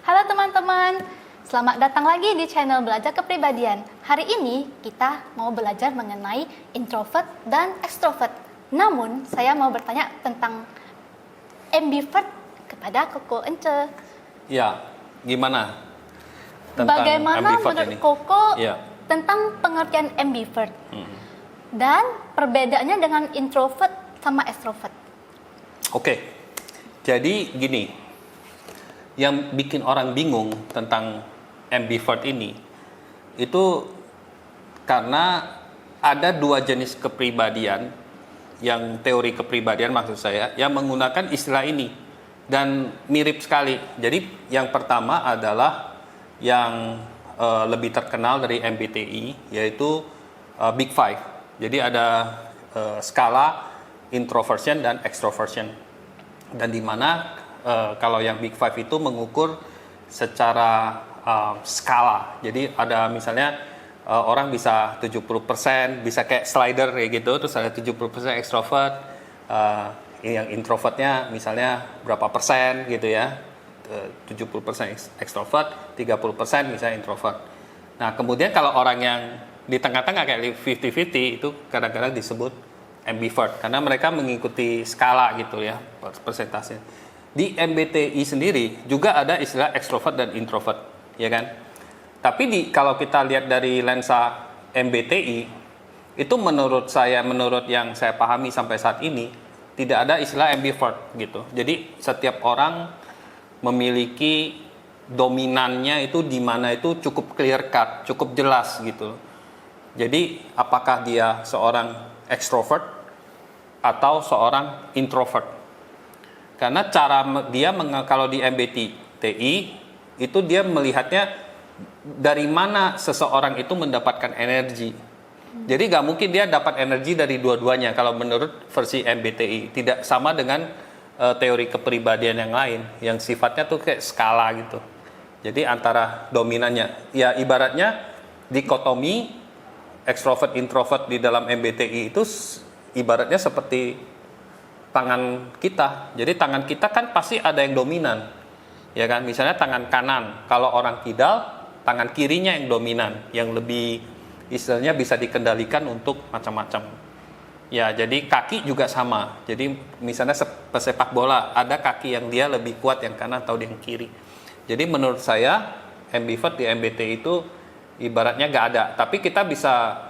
Halo teman-teman, selamat datang lagi di channel Belajar Kepribadian. Hari ini kita mau belajar mengenai introvert dan extrovert. Namun, saya mau bertanya tentang ambivert kepada Koko Ence. Ya, gimana tentang Bagaimana ambivert menurut ini? Koko Ya. tentang pengertian ambivert? Dan perbedaannya dengan introvert sama extrovert. Oke, jadi gini. Yang bikin orang bingung tentang ambivert ini itu karena ada dua jenis kepribadian, yang teori kepribadian maksud saya, yang menggunakan istilah ini dan mirip sekali. Jadi yang pertama adalah yang lebih terkenal dari MBTI, yaitu Big Five. Jadi ada skala introversion dan extroversion, dan di mana kalau yang Big Five itu mengukur secara skala. Jadi ada misalnya orang bisa 70%, bisa kayak slider kayak gitu, terus ada 70% extrovert, yang introvertnya misalnya berapa persen gitu ya, 70% extrovert, 30% misalnya introvert. Nah kemudian kalau orang yang di tengah-tengah kayak 50-50 itu kadang-kadang disebut ambivert, karena mereka mengikuti skala gitu ya, persentasenya. Di MBTI sendiri juga ada istilah extrovert dan introvert, ya kan? Tapi kalau kita lihat dari lensa MBTI, itu menurut yang saya pahami sampai saat ini, tidak ada istilah ambivert gitu. Jadi setiap orang memiliki dominannya itu di mana itu cukup clear cut, cukup jelas gitu. Jadi apakah dia seorang extrovert atau seorang introvert? Karena cara dia kalau di MBTI itu dia melihatnya dari mana seseorang itu mendapatkan energi. Jadi nggak mungkin dia dapat energi dari dua-duanya kalau menurut versi MBTI. Tidak sama dengan teori kepribadian yang lain yang sifatnya tuh kayak skala gitu. Jadi antara dominannya, ya ibaratnya dikotomi extrovert introvert di dalam MBTI itu ibaratnya seperti tangan kita. Jadi tangan kita kan pasti ada yang dominan, ya kan? Misalnya tangan kanan, kalau orang kidal, tangan kirinya yang dominan, yang lebih istilahnya bisa dikendalikan untuk macam-macam. Ya, jadi kaki juga sama. Jadi misalnya pesepak bola, ada kaki yang dia lebih kuat yang kanan atau yang kiri. Jadi menurut saya ambivert di MBTI itu ibaratnya nggak ada. Tapi kita bisa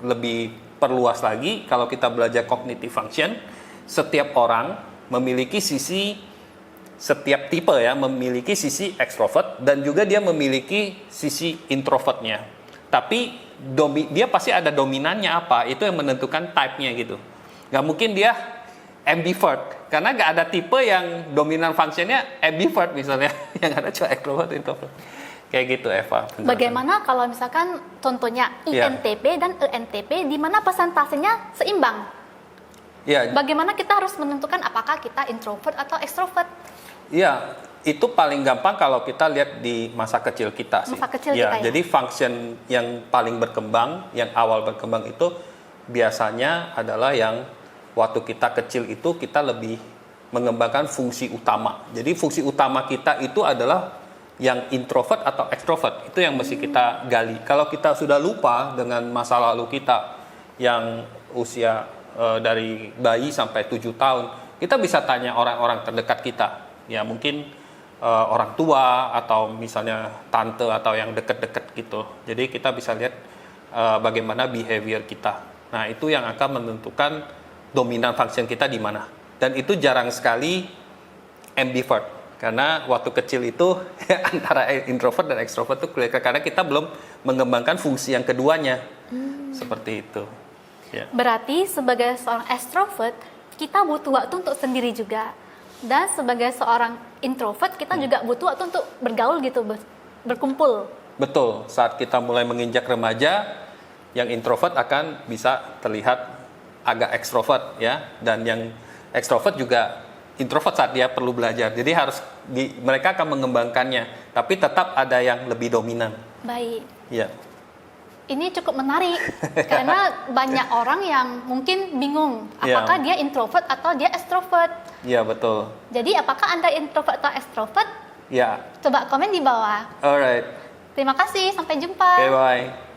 lebih perluas lagi kalau kita belajar cognitive function. Setiap orang memiliki setiap tipe ya, memiliki sisi extrovert dan juga dia memiliki sisi introvertnya. Tapi dia pasti ada dominannya apa, itu yang menentukan type-nya gitu. Gak mungkin dia ambivert, karena gak ada tipe yang dominan functionnya ambivert misalnya, yang ada cuma extrovert, introvert. Kayak gitu Eva. Bagaimana kalau misalkan contohnya INTP dan ENTP di mana persentasenya seimbang? Ya. Bagaimana kita harus menentukan apakah kita introvert atau extrovert? Ya, itu paling gampang kalau kita lihat di masa kecil kita sih. Masa kecil kita ya. Jadi function yang paling berkembang, yang awal berkembang itu biasanya adalah yang waktu kita kecil itu kita lebih mengembangkan fungsi utama. Jadi fungsi utama kita itu adalah yang introvert atau extrovert. Itu yang mesti kita gali. Kalau kita sudah lupa dengan masa lalu kita yang usia dari bayi sampai 7 tahun, kita bisa tanya orang-orang terdekat kita, ya mungkin orang tua atau misalnya tante atau yang deket-deket gitu. Jadi kita bisa lihat bagaimana behavior kita. Nah itu yang akan menentukan dominan function kita di mana. Dan itu jarang sekali ambivert, karena waktu kecil itu antara introvert dan extrovert itu karena kita belum mengembangkan fungsi yang keduanya. Seperti itu. Ya. Berarti sebagai seorang extrovert kita butuh waktu untuk sendiri juga, dan sebagai seorang introvert kita juga butuh waktu untuk bergaul gitu, berkumpul. Betul, saat kita mulai menginjak remaja, yang introvert akan bisa terlihat agak ekstrovert ya, dan yang ekstrovert juga introvert saat dia perlu belajar. Jadi mereka akan mengembangkannya, tapi tetap ada yang lebih dominan. Baik. Ya. Ini cukup menarik karena banyak orang yang mungkin bingung apakah dia introvert atau dia extrovert. Iya betul. Jadi apakah Anda introvert atau extrovert? Ya. Coba komen di bawah. Alright. Terima kasih, sampai jumpa. Okay, bye.